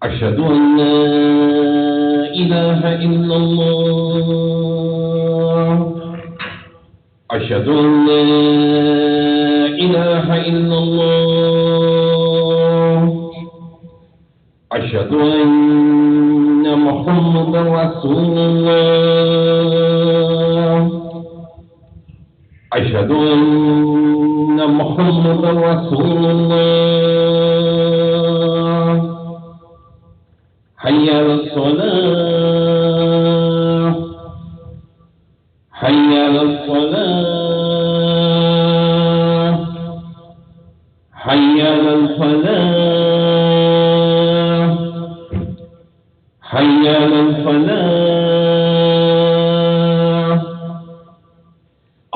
أشهد أن لا إله إلا الله أشهد أن لا إله إلا الله أشهد أن محمدا رسول الله أشهد أن محمدا رسول الله حي على الصلاة حي على الصلاة حي على الفلاح حي على الفلاح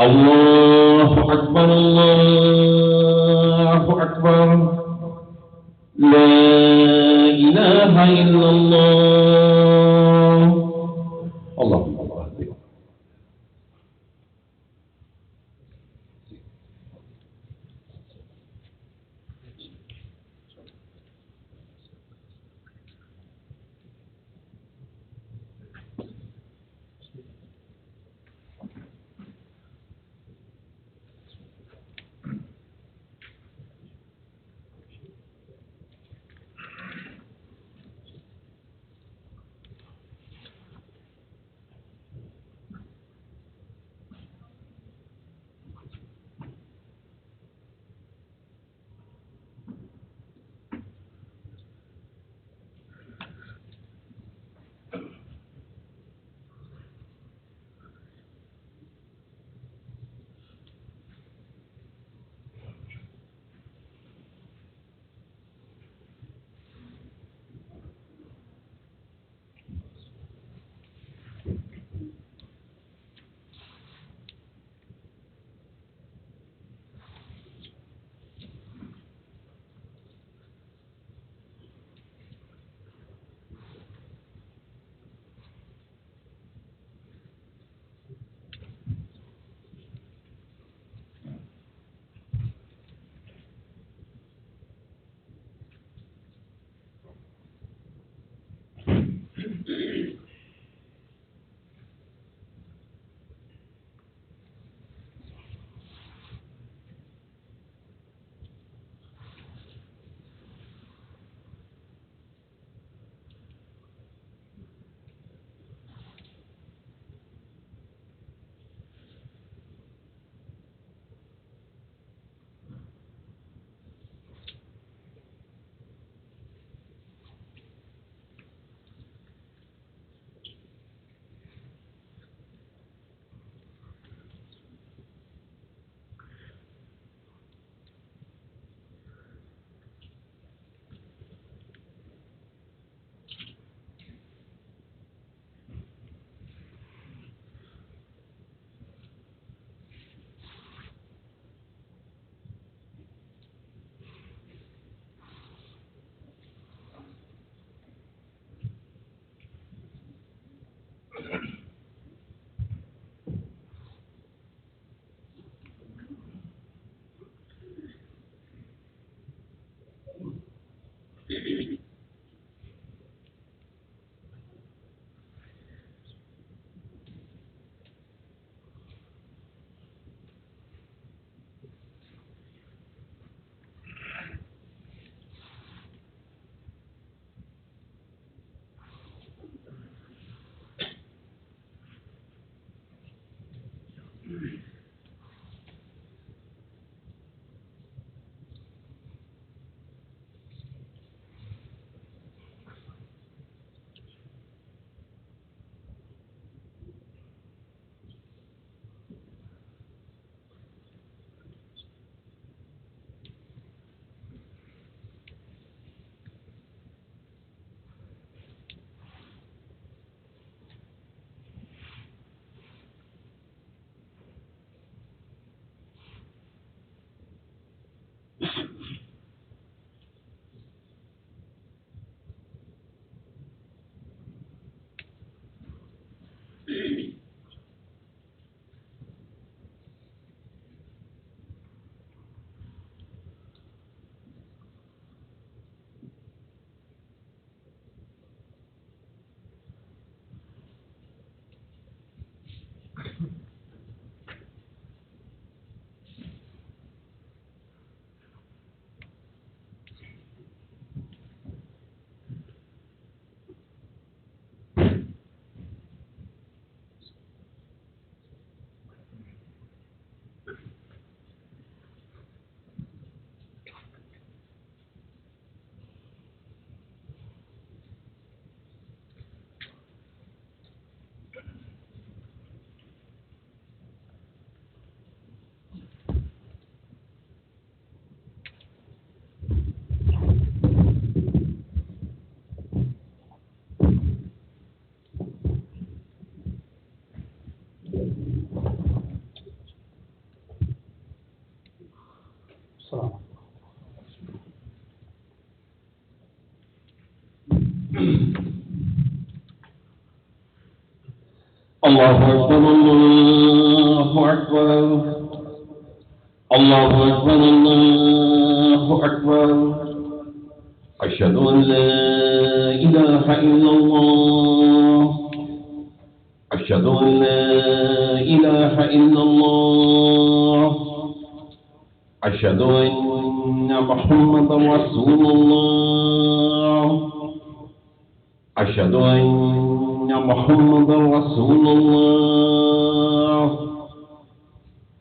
الله أكبر الله أكبر لا إله إلا الله اللهم بارك. الله أكبر الله أكبر الله أكبر الله أكبر أشهد أن لا إله إلا الله أشهد أن لا إله إلا الله أشهد أن محمدا رسول الله أشهد أن محمدا رسول الله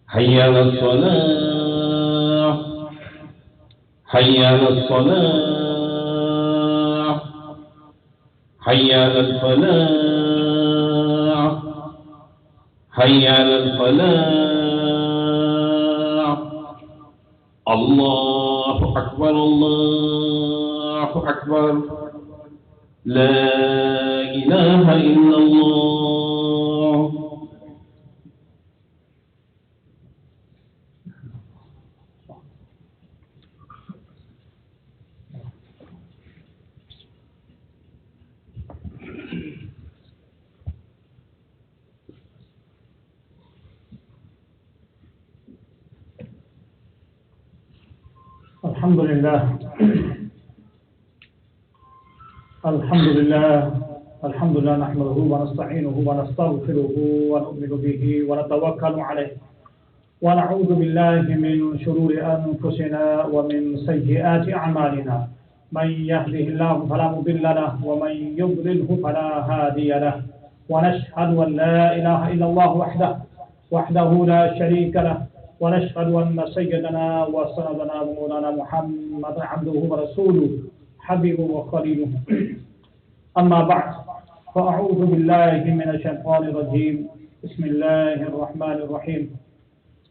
حي على الصلاة حي على الصلاة حي على الفلاح حي على الفلاح الله أكبر الله أكبر لا إله إلا الله الحمد لله الحمد لله الحمد لله نحمده ونستعينه ونستغفره ونؤمن به ونتوكل عليه ونعوذ بالله من شرور أنفسنا ومن سيئات أعمالنا من يهده الله فلا مضل له ومن يضلله فلا هادي له ونشهد أن لا إله إلا الله وحده لا شريك له ونشهد أن سيدنا وسندنا ومولانا محمد عبده ورسوله حبيبه وخليله أما بعد فأعوذ بالله من الشيطان الرجيم بسم الله الرحمن الرحيم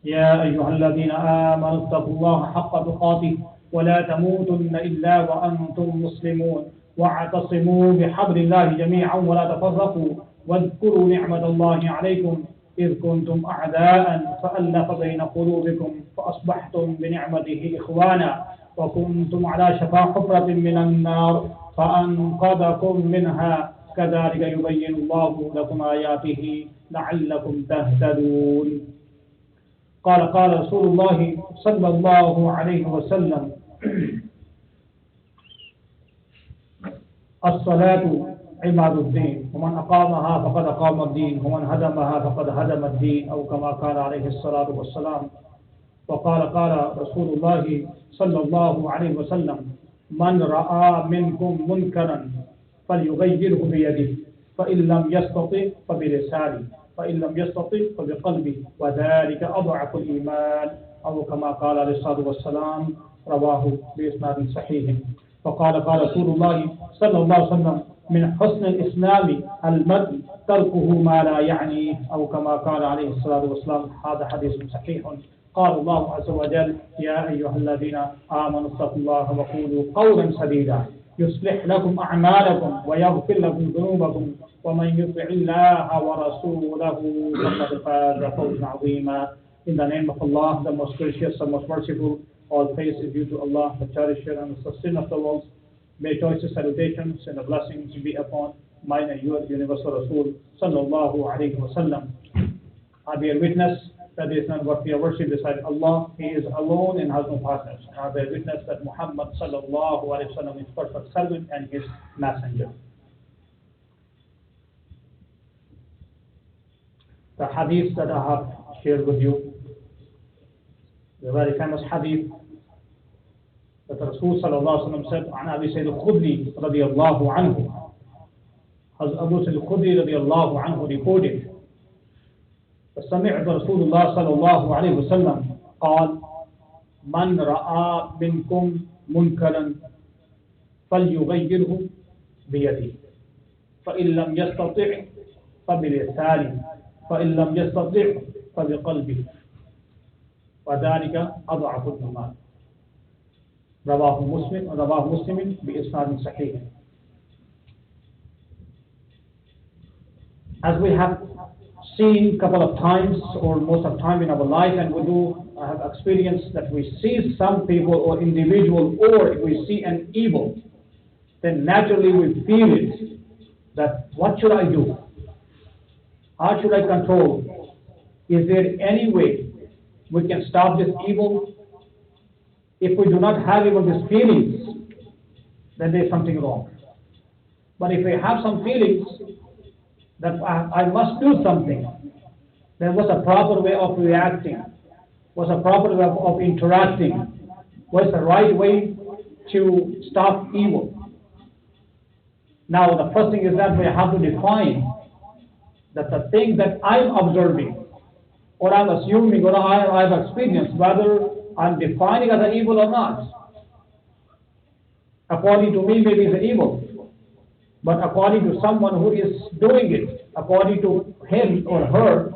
يا أيها الذين آمنوا اتقوا الله حق تقاته ولا تموتن إلا وأنتم مسلمون واعتصموا بحبل الله جميعا ولا تفرقوا واذكروا نعمة الله عليكم إذ كنتم أعداء فألف بين قلوبكم فأصبحتم بنعمته إخوانا وكنتم على شفا حفرة من النار فأنقذكم منها كذلك يبين الله لكم آياته لعلكم تهتدون قال رسول الله صلى الله عليه وسلم الصلاة عماد الدين ومن أقامها فقد أقام الدين ومن هدمها فقد هدم الدين أو كما قال عليه الصلاة والسلام وقال رسول الله صلى الله عليه وسلم من رأى منكم منكرا فليغيره بيده فإن لم يستطع فبلسانه فإن لم يستطع فبقلبه وذلك أضعف الإيمان أو كما قال عليه الصلاة والسلام رواه بإسناد صحيح فقال رسول الله صلى الله عليه وسلم من حسن الإسلام المرء تركه ما لا يعنيه أو كما قال عليه الصلاة والسلام هذا حديث صحيح قال الله عز وجل يا أيها الذين آمنوا اتقوا الله وقولوا قولا سديدا يصلح لكم أعمالكم ويغفر لكم ذنوبكم ومن يطع الله ورسوله فقد فاز فوزا عظيما. In the name of Allah, the most gracious and most merciful, all praise is due to Allah, the cherisher and the sustainer of the world. May choicest salutations and the blessings be upon mine and your universal Rasul sallallahu alayhi wa sallam. I bear witness that there is none worthy of worship beside Allah. He is alone and has no partners. And I bear witness that Muhammad sallallahu alayhi wa sallam is perfect servant and his messenger. The hadith that I have shared with you, the very famous hadith that Rasul sallallahu alayhi wa sallam said, عن أبي سيد الخدري رضي الله عنه. As Abu Sayyid al-Khudri radiallahu anhu reported, سمعت رسول الله صلى الله عليه وسلم قال من رأى منكم منكرا فليغيره بيده فإن لم يستطع فبلسانه فإن لم يستطع فبقلبه وذلك أضعف الإيمان. رواه مسلم بإسناد صحيح. As we have seen a couple of times or most of the time in our life, and we do have experienced that we see some people or individual, or if we see an evil then naturally we feel it, that what should I do? How should I control? Is there any way we can stop this evil? If we do not have even these feelings, then there is something wrong. But if we have some feelings that I must do something, then what's a proper way of reacting? What's a proper way of interacting? What's the right way to stop evil? Now, the first thing is that we have to define that the thing that I'm observing, or I'm assuming, or I've experienced, whether I'm defining as an evil or not. According to me, maybe it's an evil, but according to someone who is doing it, according to him or her,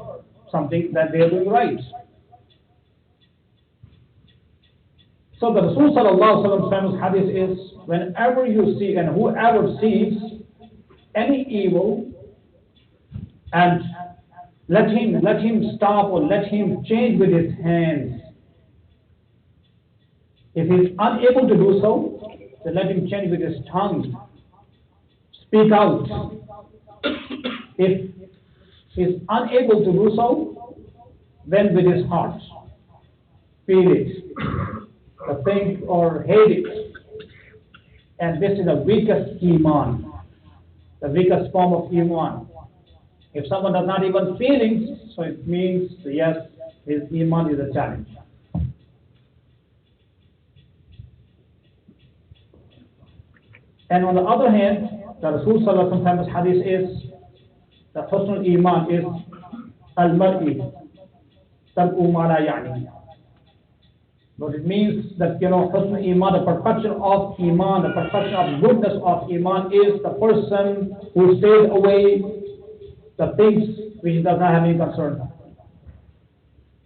something that they are doing right. So the Rasul sallallahu alaihi wasallam's hadith is, whenever you see and whoever sees any evil, and let him stop or let him change with his hands. If he is unable to do so, then let him change with his tongue. Speak out. If he is unable to do so, then with his heart. Feel it. Think or hate it. And this is the weakest iman. The weakest form of iman. If someone does not even feelings, so it means, yes, his iman is a challenge. And on the other hand, the Rasul sallallahu alaihi wasallam's hadith is, the husnul iman is al-mar'i tarku ma la ya'ni. But it means that, husnul iman, the perfection of iman, the perfection of goodness of iman is the person who stays away the things which does not have any concern.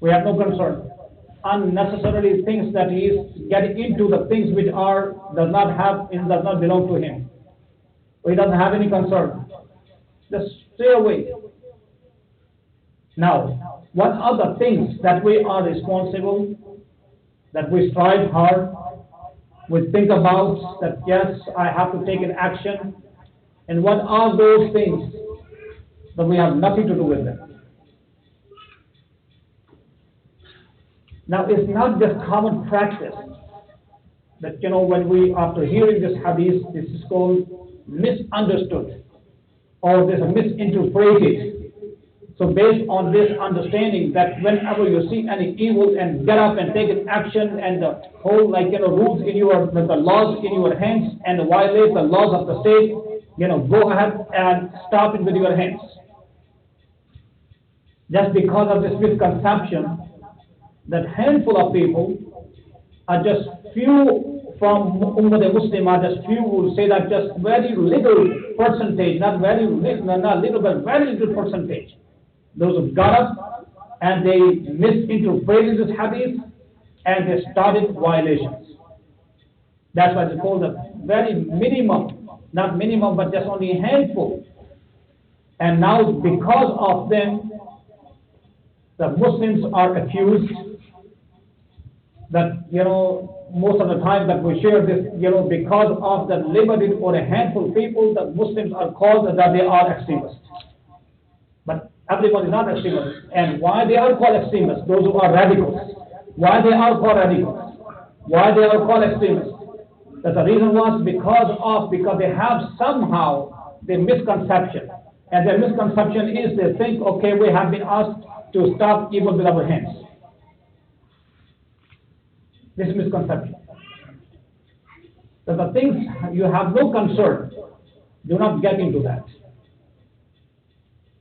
We have no concern. Unnecessarily things that he is getting into, the things which does not belong to him. He doesn't have any concern. Just stay away. Now, what are the things that we are responsible, that we strive hard, we think about that yes, I have to take an action, and what are those things that we have nothing to do with them? Now, it's not just common practice that, when we, after hearing this hadith, this is called misunderstood, or this is misinterpreted. So based on this understanding that whenever you see any evil and get up and take an action, and the whole, rules the laws in your hands and violate the laws of the state, go ahead and stop it with your hands. Just because of this misconception, that handful of people are just few from Ummah Muslimah, just few will say that just very little percentage, not little, but very little percentage. Those who got up and they misinterpreted this hadith and they started violations. That's why they call the very minimum, not minimum, but just only a handful. And now because of them, the Muslims are accused that, most of the time that we share this, because of the limited or a handful of people, the Muslims are called that they are extremists. But everyone is not extremist. And why they are called extremists? Those who are radicals. Why they are called radicals? Why they are called extremists? That the reason was because they have somehow the misconception. And their misconception is they think, okay, we have been asked to stop evil with our hands. This is misconception. That the things you have no concern, do not get into that.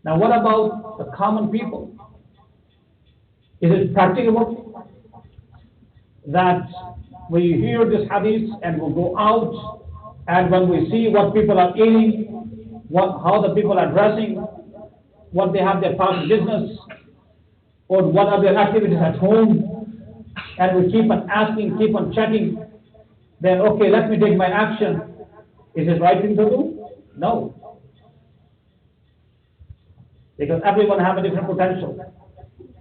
Now what about the common people? Is it practicable that we hear this hadith and we go out, and when we see what people are eating, how the people are dressing, what they have their past business, or what are their activities at home, and we keep on asking, keep on checking, then okay, let me take my action. Is it right thing to do? No. Because everyone have a different potential.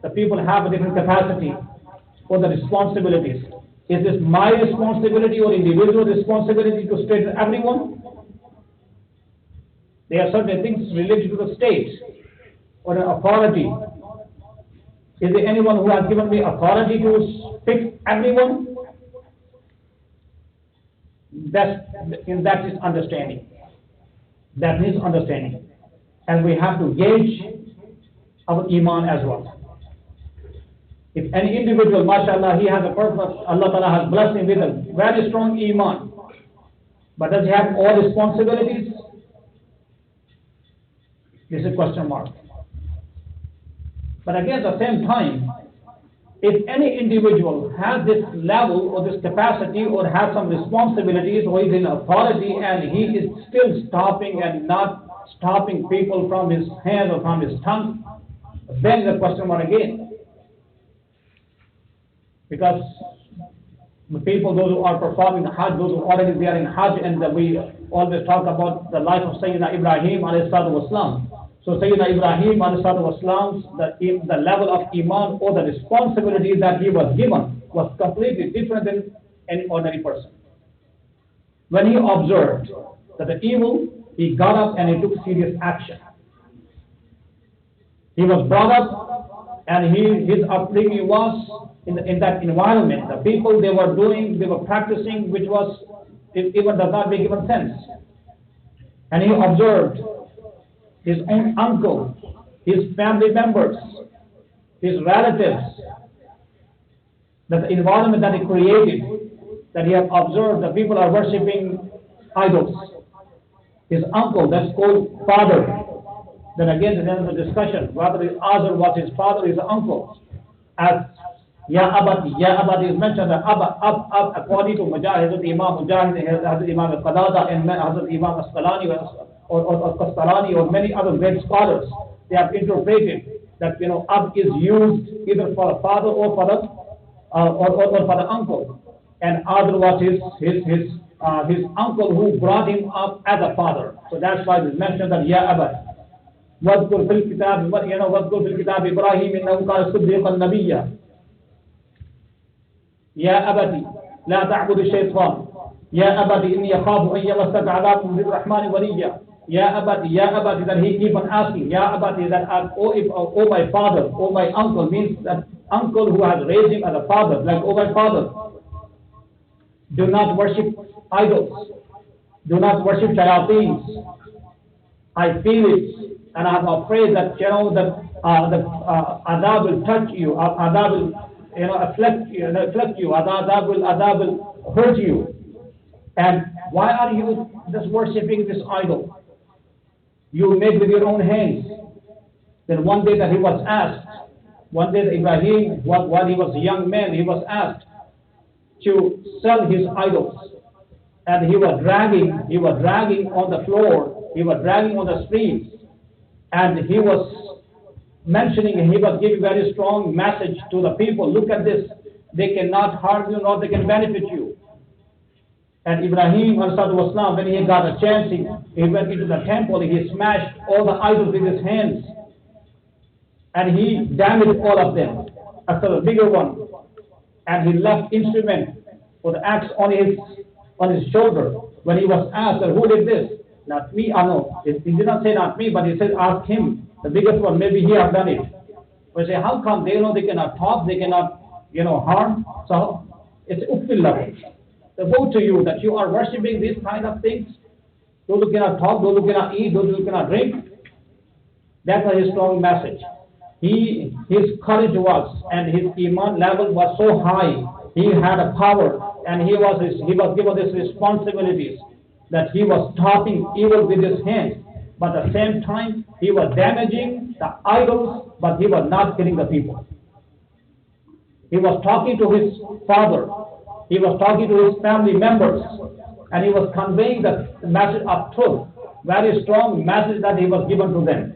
The people have a different capacity for the responsibilities. Is this my responsibility or individual responsibility to straighten everyone? There are certain things related to the state or an authority. Is there anyone who has given me authority to fix everyone? That is understanding. That is understanding. And we have to gauge our iman as well. If any individual, mashallah, he has a purpose, Allah Ta'ala has blessed him with a very strong iman, but does he have all responsibilities? This is a question mark. But again, at the same time, if any individual has this level or this capacity or has some responsibilities or is in authority and he is still stopping and not stopping people from his hand or from his tongue, then the question mark again. Because the people, those who are performing the Hajj, those who already they are in Hajj, and we always talk about the life of Sayyidina Ibrahim alayhi salatu wasalam. So Sayyidina Ibrahim alayhi salatu wasalam, the level of iman or the responsibility that he was given was completely different than any ordinary person. When he observed that the evil, he got up and he took serious action. He was brought up and his upbringing was in that environment. The people they were practicing, which was, it even does not make even sense. And he observed his own uncle, his family members, his relatives, that the environment that he created, that he had observed that people are worshipping idols. His uncle, that's called father. Then again, there is a discussion whether Azar was his father or his uncle. As Ya Abadi is mentioned, that Ab, according to Mujahid, Imam Mujahid, Hazrat Imam al-Qadada, and Hazrat Imam al-Asqalani or Kastalani or many other great scholars, they have interpreted that Ab is used either for the father or for the uncle, and Azar was his uncle who brought him up as a father. So that's why it is mentioned that Ya Abad. واذكر في الكتاب إبراهيم إنه كان صديقا نبيا يا أبتي لا تعبد الشيطان يا أبتي إني أخاف أن يمسك عذاب من الرحمن وليا يا أبتي that he keep on asking يا أبتي that oh my father, oh my uncle, means that uncle who has raised him as a father, like oh my father, do not worship idols, do not worship shayateens. I feel it, and I'm afraid that that adab will touch you, adab will afflict you, adab will hurt you. And why are you just worshipping this idol you made with your own hands? Then one day that he was asked, one day that Ibrahim, while he was a young man, he was asked to sell his idols, and he was dragging on the floor, he was dragging on the streets. And he was mentioning, he was giving very strong message to the people. Look at this. They cannot harm you, nor they can benefit you. And Ibrahim, والسلام, when he got a chance, he went into the temple, he smashed all the idols with his hands. And he damaged all of them, except the bigger one. And he left instrument for the axe on his shoulder. When he was asked, who did this? Not me, no. He did not say not me, but he said ask him, the biggest one, maybe he have done it. We say, how come they cannot talk, they cannot, harm? So it's uffil level. So woe to you that you are worshipping these kind of things. Those who cannot talk, those who cannot eat, those who cannot drink. That was his strong message. His courage was, and his iman level was so high. He had a power, and he was given these responsibilities, that he was stopping evil with his hands, but at the same time he was damaging the idols, but he was not killing the people. He was talking to his father, he was talking to his family members, and he was conveying the message of truth, very strong message that he was given to them.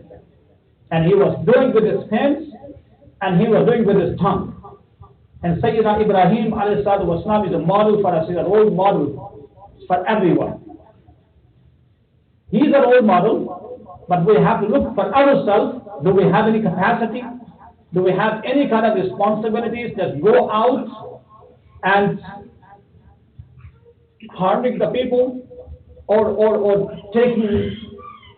And he was doing with his hands, and he was doing with his tongue. And Sayyidina Ibrahim alayhi salatu wasalam is a model for us, is a role model for everyone. He is a role model, but we have to look for ourselves. Do we have any capacity? Do we have any kind of responsibilities? Just go out and harming the people, or taking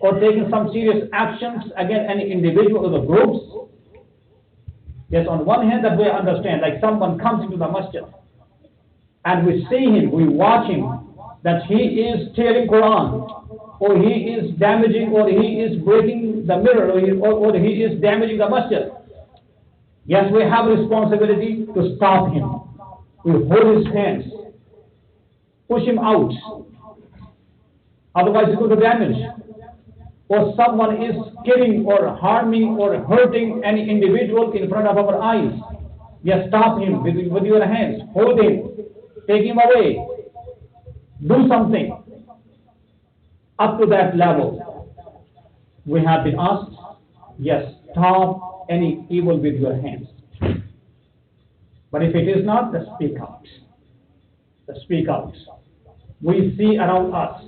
or taking some serious actions against any individual or the groups. Yes, on one hand that we understand, like someone comes into the masjid and we see him, we watch him, that he is tearing Quran, or he is damaging, or he is breaking the mirror, or he is damaging the masjid. Yes, we have a responsibility to stop him. We hold his hands, push him out, otherwise it will do damage. Or someone is killing or harming or hurting any individual in front of our eyes. Yes, stop him with your hands, hold him, take him away, do something. Up to that level, we have been asked, yes, stop any evil with your hands. But if it is not, then speak out. Speak out. We see around us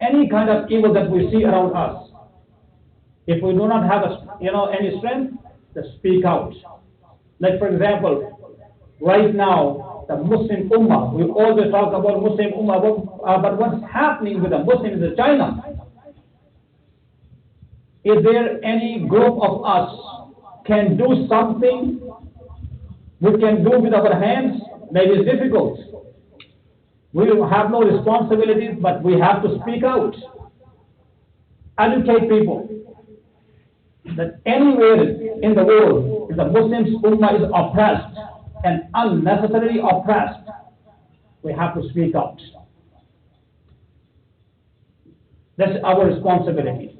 any kind of evil that we see around us. If we do not have any strength, then speak out. Like for example, right now the Muslim Ummah, we always talk about Muslim Ummah, but what's happening with the Muslims in China? Is there any group of us can do something we can do with our hands? Maybe it's difficult. We have no responsibilities, but we have to speak out. Educate people that anywhere in the world, if the Muslims Ummah is oppressed and unnecessarily oppressed, we have to speak out. That's our responsibility.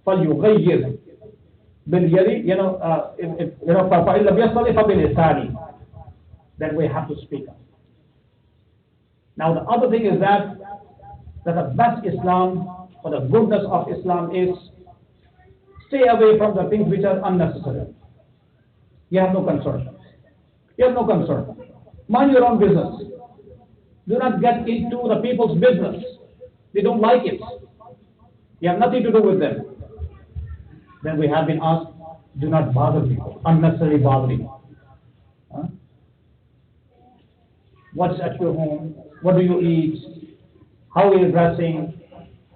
فَلْيُغَيِّرْ بِالْيَدِ فَإِنْ لَمْ يَسْتَطِعْ فَبِلِسَانِهِ. Then we have to speak out. Now the other thing is that the best Islam or the goodness of Islam is stay away from the things which are unnecessary. You have no concern. You have no concern. Mind your own business. Do not get into the people's business. They don't like it. You have nothing to do with them. Then we have been asked, do not bother people, unnecessarily bothering. Huh? What's at your home? What do you eat? How are you dressing?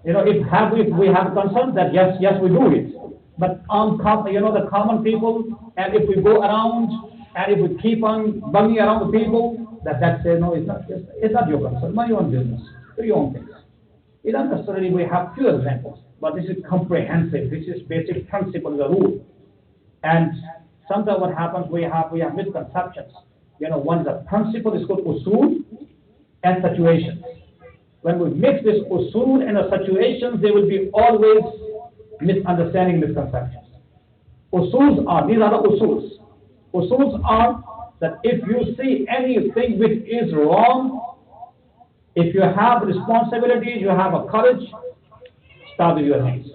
If we have concern that yes, we do it. But the common people, and if we go around and if we keep on bugging around the people, that say no, it's not your concern. Mind your own business. Do your own things. It doesn't necessarily we have few examples, but this is comprehensive. This is basic principle, the rule. And sometimes what happens, we have misconceptions. One the principle is called usul and situations. When we mix this usul and the situations, there will be always misunderstanding, misconceptions. These are the usuls. Usuls are that if you see anything which is wrong, if you have responsibilities, you have a courage, start with your hands.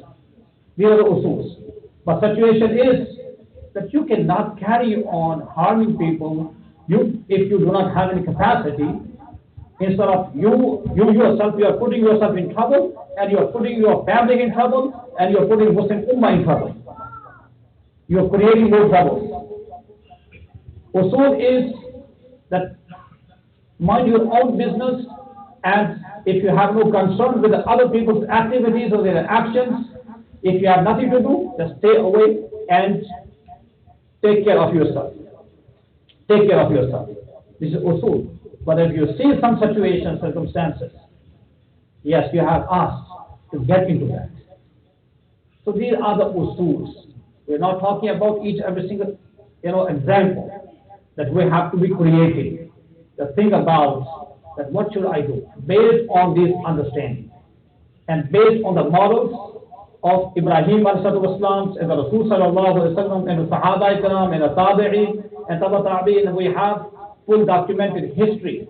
These are the usuls. But situation is that you cannot carry on harming people if you do not have any capacity. Instead of you yourself, you are putting yourself in trouble, and you are putting your family in trouble, and you are putting Muslim Ummah in trouble. You are creating more trouble. Usul is that mind your own business, and if you have no concern with the other people's activities or their actions, if you have nothing to do, just stay away and take care of yourself. Take care of yourself. This is usul. But if you see some situations, circumstances, yes, you have asked to get into that. So these are the usuls. We're not talking about every single example that we have to be creative. The thing about that what should I do based on this understanding and based on the models of Ibrahim ﷺ and the Rasul ﷺ and the Sahaba Ikram and the Tabi'in and Taba Tabi'in, and we have full documented history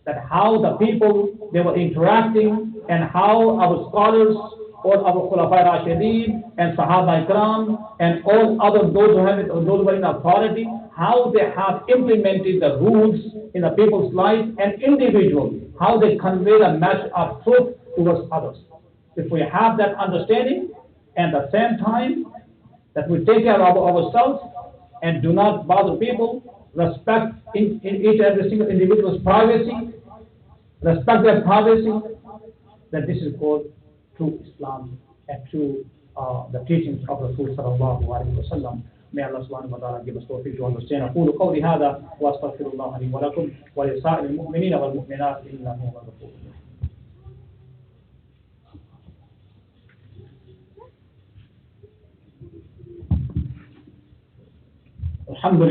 that how the people they were interacting and how our scholars or our Khulafai Rashidin and Sahaba Ikram and all other those who were in authority, how they have implemented the rules in the people's life and individual, how they convey a message of truth towards others. If we have that understanding and at the same time that we take care of ourselves and do not bother people, respect in each and every single individual's privacy, respect their privacy, then this is called true Islam to the teachings of Rasul sallallahu alaihi wasallam. May Allah subhanahu wa ta'ala give us tawfiq to understand. أقول قولي هذا وأستغفر الله لي ولكم ولسائر المؤمنين والمؤمنات إنه هو الغفور الرحيم. الحمد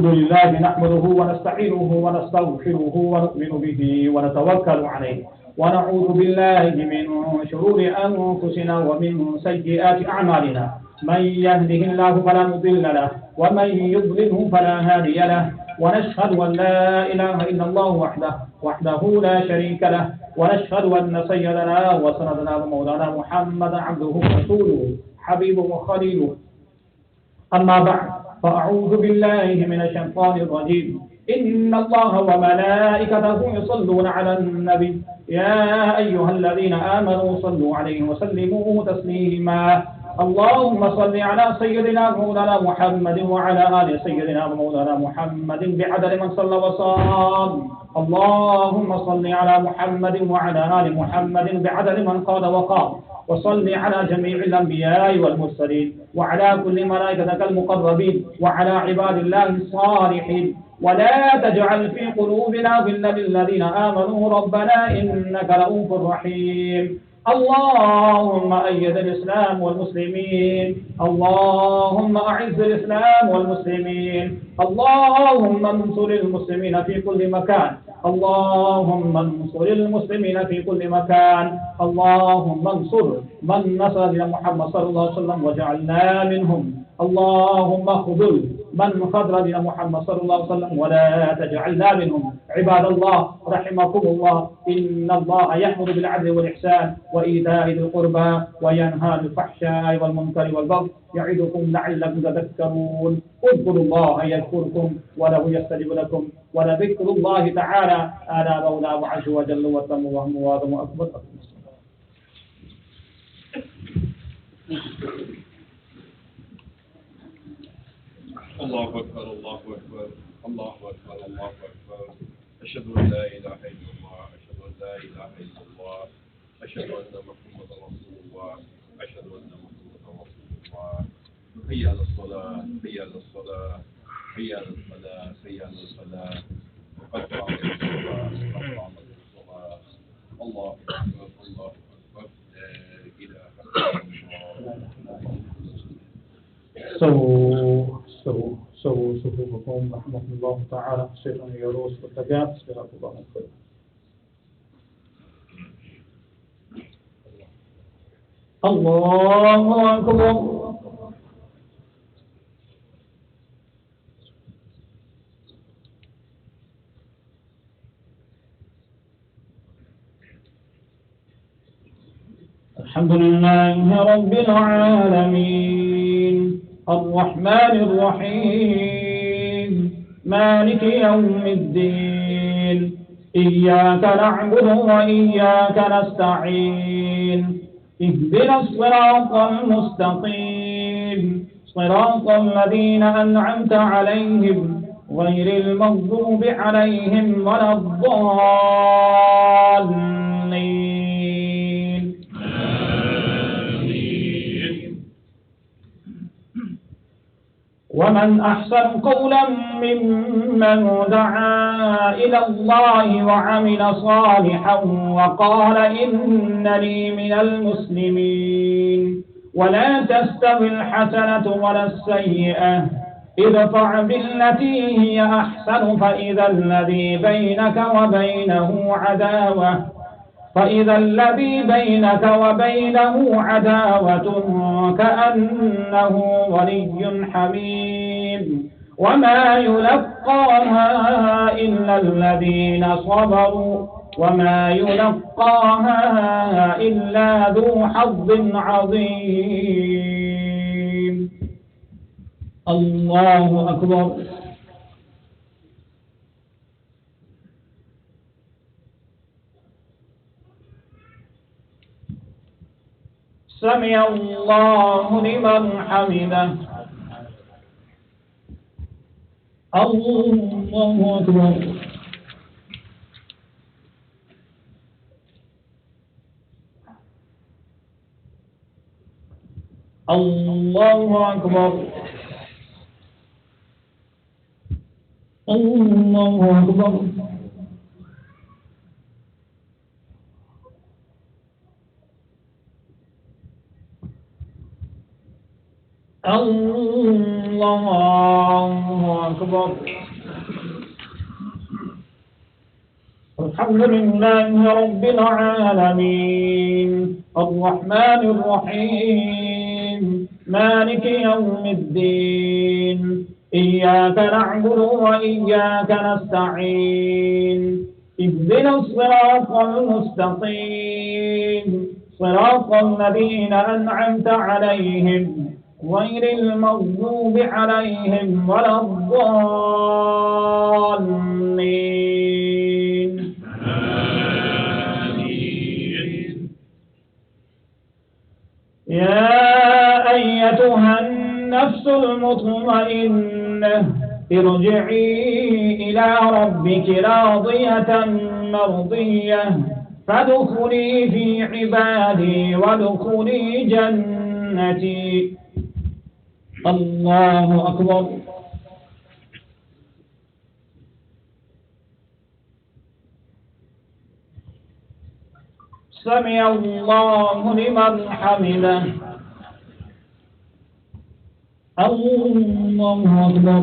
لله نحمده ونستعينه ونستغفره ونؤمن به ونتوكل عليه ونعوذ بالله من شرور أنفسنا ومن سيئات أعمالنا. من يهده الله فلا مضل له ومن يضلله فلا هادي له. ونشهد أن لا إله إلا الله وحده لا شريك له. ونشهد أن سيدنا وسندنا ومولانا محمدا عبده ورسوله حبيبه وخليله. أما بعد فأعوذ بالله من الشيطان الرجيم. إن الله وملائكته يصلون على النبي يا أيها الذين آمنوا صلوا عليه وسلموا تسليما. اللهم صل على سيدنا مولانا محمد وعلى آل سيدنا مولانا محمد بعدد من صلى وصام. اللهم صل على محمد وعلى آل محمد بعدد من قال وقام. وصل على جميع الأنبياء والمرسلين وعلى كل ملائكتك المقربين وعلى عباد الله الصالحين. ولا تجعل في قلوبنا غلا للذين آمنوا ربنا إنك رؤوف رحيم. اللهم أيد الإسلام والمسلمين. اللهم أعز الإسلام والمسلمين. اللهم انصر المسلمين في كل مكان. اللهم انصر المسلمين في كل مكان. اللهم انصر من نصر محمد صلى الله عليه وسلم وجعلنا منهم. اللهم خذل من خذل دين محمد صلى الله عليه وسلم ولا تجعلنا منهم. عباد الله رحمكم الله، إن الله يأمر بالعدل والإحسان وإيتاء ذي القربى وينهى عن الفحشاء والمنكر والبغي يعظكم لعلكم تذكرون. اذكروا الله يذكركم وله يستجب لكم ولذكر الله تعالى ألا مولاه عز وجل وتم وهم واظم أكبر. الله أكبر الله أكبر الله أكبر الله أكبر. أشهد أن لا إله إلا الله أشهد أن لا إله إلا الله أشهد أن محمدا رسول الله أشهد أن محمدا رسول الله. حي على الصلاة حي على الصلاة حي على الفلاح حي على الفلاح. قد قامت الصلاة قد قامت الصلاة. الله أكبر الله أكبر لا إله إلا الله. سووا صفوفكم رحمة الله تعالى. الشيطان يروس والتجاب. صراط الله الخير. الله أكبر. الحمد لله رب العالمين الرحمن الرحيم مالك يوم الدين. إياك نعبد وإياك نستعين. اهدنا الصراط المستقيم صراط الذين أنعمت عليهم غير المغضوب عليهم ولا الضالين. ومن أحسن قولا ممن دعا إلى الله وعمل صالحا وقال إنني من المسلمين. ولا تستوي الحسنة ولا السيئة ادفع بالتي هي أحسن فإذا الذي بينك وبينه عداوة كأنه ولي حميم. وما يلقاها إلا الذين صبروا وما يلقاها إلا ذو حظ عظيم. الله أكبر. سمع الله لمن حمده. الله أكبر. الله أكبر الله أكبر الله أكبر. الحمد لله رب العالمين الرحمن الرحيم مالك يوم الدين إياك نعبد وإياك نستعين اهدنا الصراط المستقيم صراط الذين أنعمت عليهم غير المغضوب عليهم ولا الضالين آمين. يا أيتها النفس المطمئنة ارجعي إلى ربك راضية مرضية فادخلي في عبادي وادخلي جنتي. الله أكبر. سمع الله لمن حمده. الله أكبر.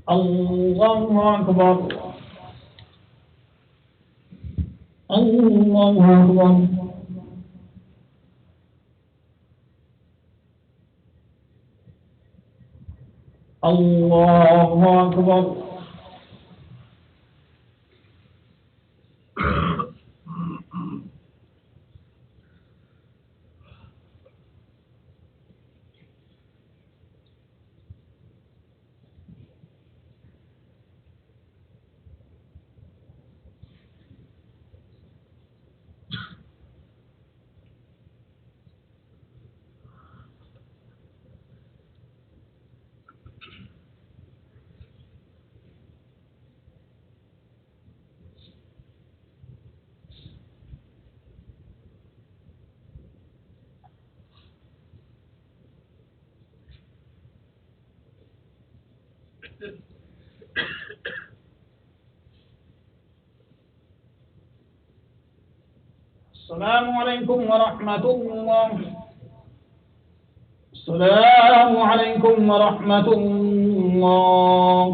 الله أكبر. الله أكبر. الله أكبر. السلام عليكم ورحمة الله. السلام عليكم ورحمة الله.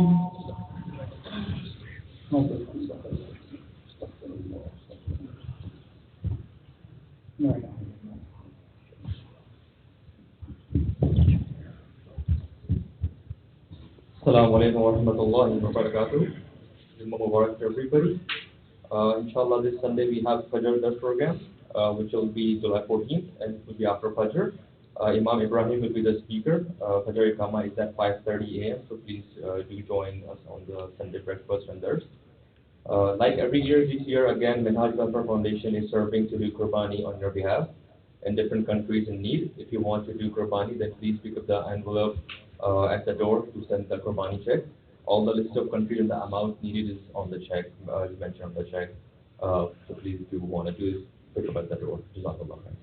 Assalamu alaikum wa rahmatullahi wa barakatuh. Jumu'ah Mubarak to everybody. Inshallah, this Sunday we have Fajr Dars program, which will be July 14th, and it will be after Fajr. Imam Ibrahim will be the speaker. Fajr Iqama is at 5:30 a.m., so please do join us on the Sunday breakfast and Dars. Like every year, this year again, Minhaj-ul-Quran Foundation is serving to do Qurbani on your behalf in different countries in need. If you want to do Qurbani, then please pick up the envelope at the door to send the Qurbani check. All the list of countries and the amount needed is on the check, is mentioned on the check. So please, if you want to do this, pick up at the door. Jazakallah khair.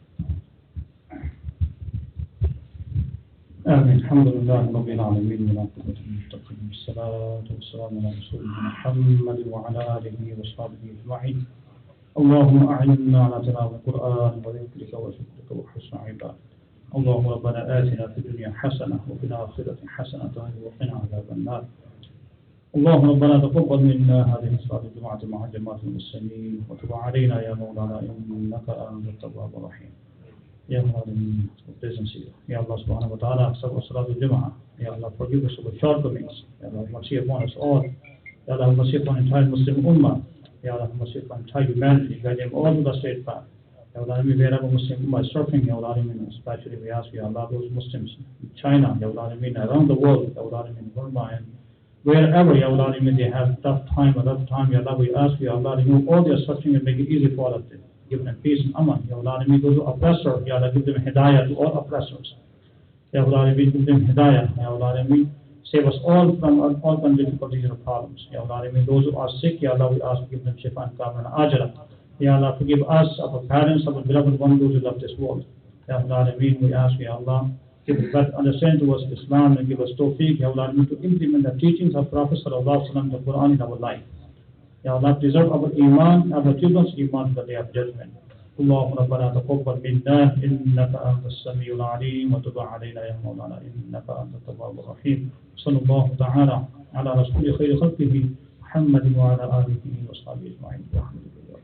آمين. الحمد لله رب العالمين والعاقبة للمتقين والصلاة والسلام على رسولنا محمد وعلى آله وصحبه أجمعين. اللهم أعنا على تلاوة القرآن وذكرك وشكرك وحسن عبادك. اللهم ربنا آتنا في الدنيا حسنة وفي الآخرة حسنة وقنا عذاب النار. اللهم ربنا تقبل منا هذه الصلاة الجمعة مع جماعة المسلمين وتب علينا يا مولانا إنك أنت التواب الرحيم. Ya Allah, in presence here. Ya Allah subhanahu wa ta'ala, accept our Salatul Jumu'ah. Ya Allah, forgive us our shortcomings. Ya Allah, have mercy upon us all. Ya Allah, have mercy upon entire Muslim Ummah. Ya Allah, have mercy upon entire humanity. Guide them all to the straight path. Ya Allah, wherever Muslim Ummah is suffering, Ya Allah, especially we ask, Ya Allah, those Muslims in China, Ya Allah, around the world, Ya Allah, Burma, and wherever, Ya Allah, they have tough time, Ya Allah, we ask, Ya Allah, remove all their suffering and make it easy for all of them. Give them peace and aman. Ya Allah, those who oppressors, Ya Allah, give them hidayah to all oppressors. Ya Allah, give them hidayah. Ya Allah, Save us all from all kinds of difficulties and problems. Ya Allah, I mean, those who are sick, Ya Allah, we ask to give them shifa and kamana ajala. Ya Allah, forgive us, our parents, our beloved one, those who love this world. Ya Allah, I mean, we ask, Ya Allah, give us that understanding to us Islam and give us tawfiq, Ya Allah, to implement the teachings of Prophet Sallallahu Alaihi Wasallam, the Quran in our life. Ya Allah, preserve our iman, our children's iman for the day of judgment. اللهم ربنا تقبل منا انك انت السميع العليم وتب علينا يا مولانا انك انت التواب الرحيم. صلى الله تعالى على رسول خير خلقه محمد وعلى اله وصحبه اجمعين برحمتك يا رب.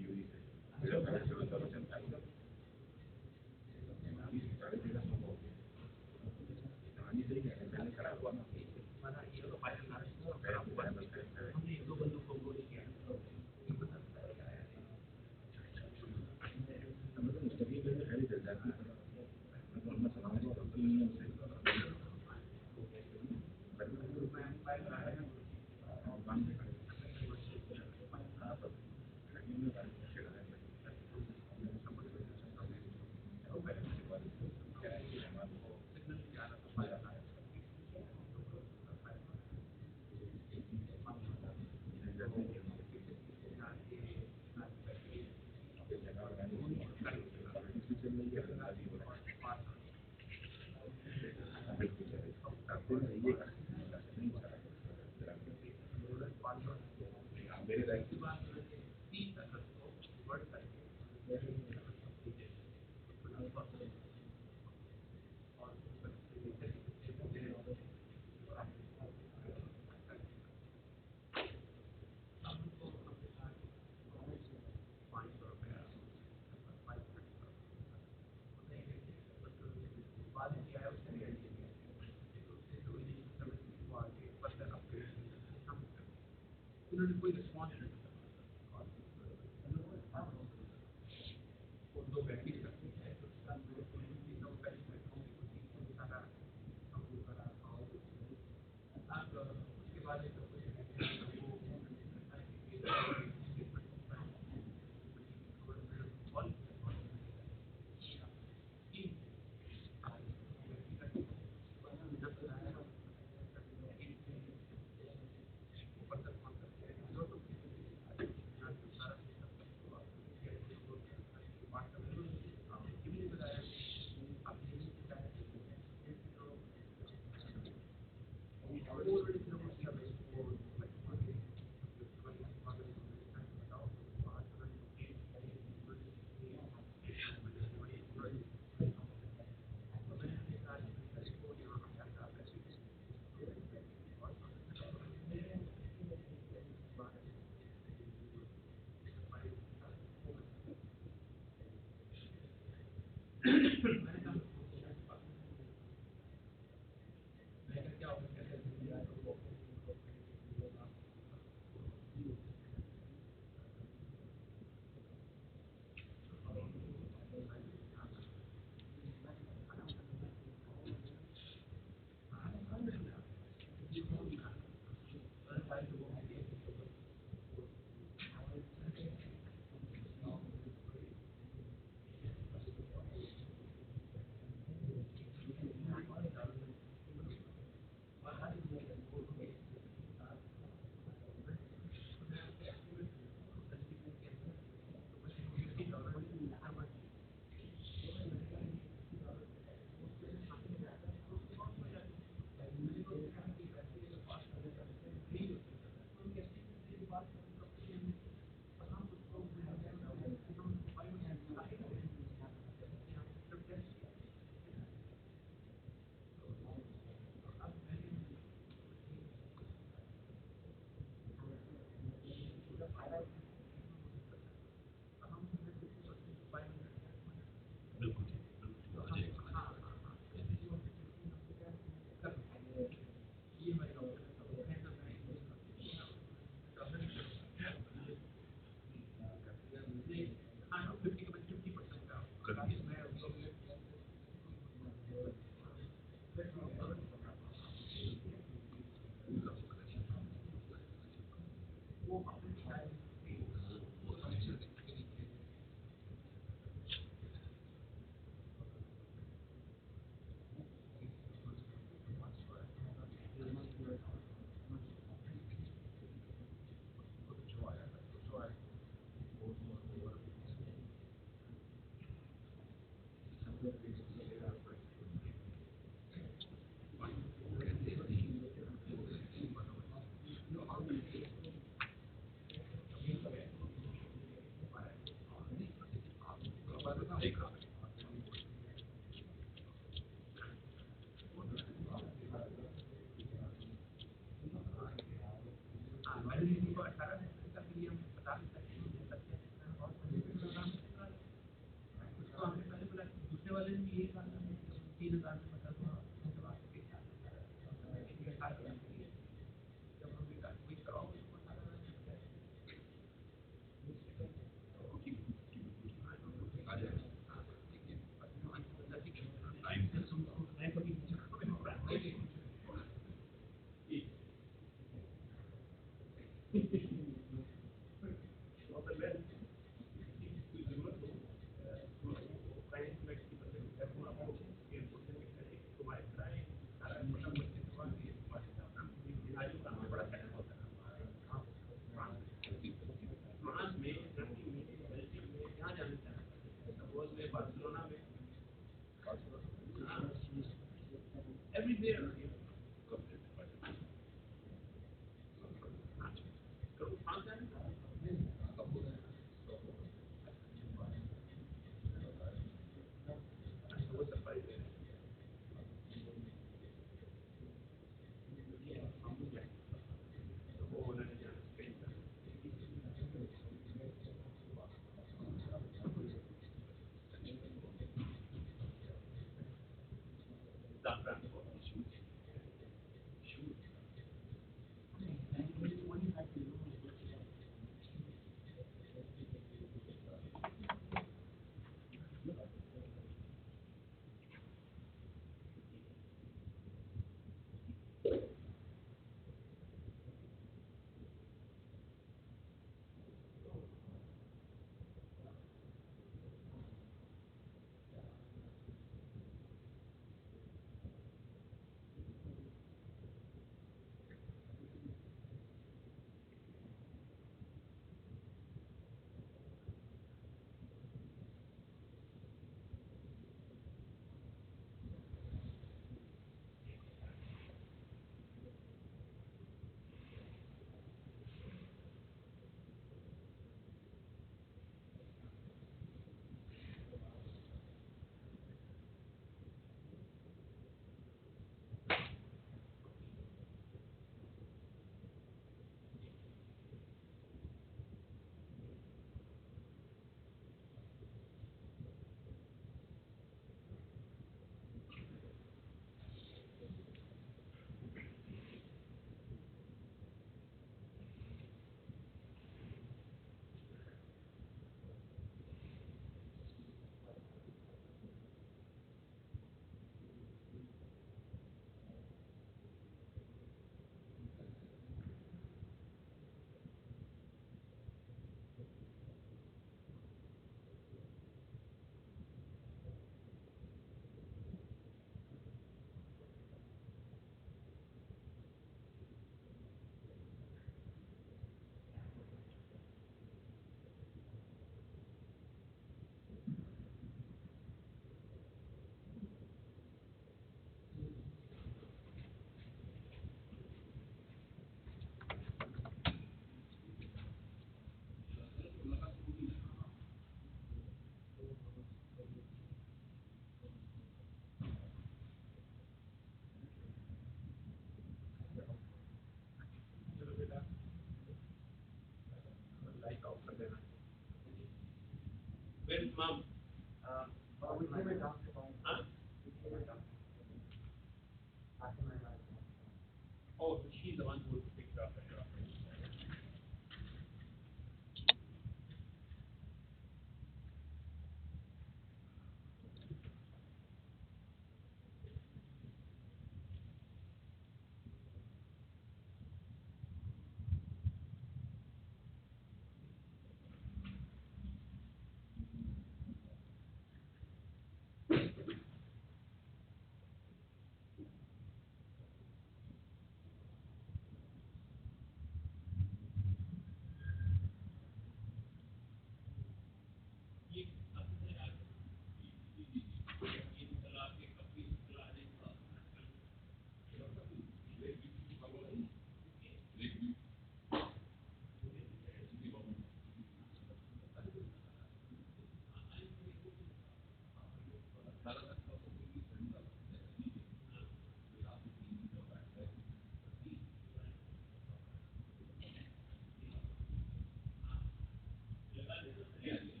Yes.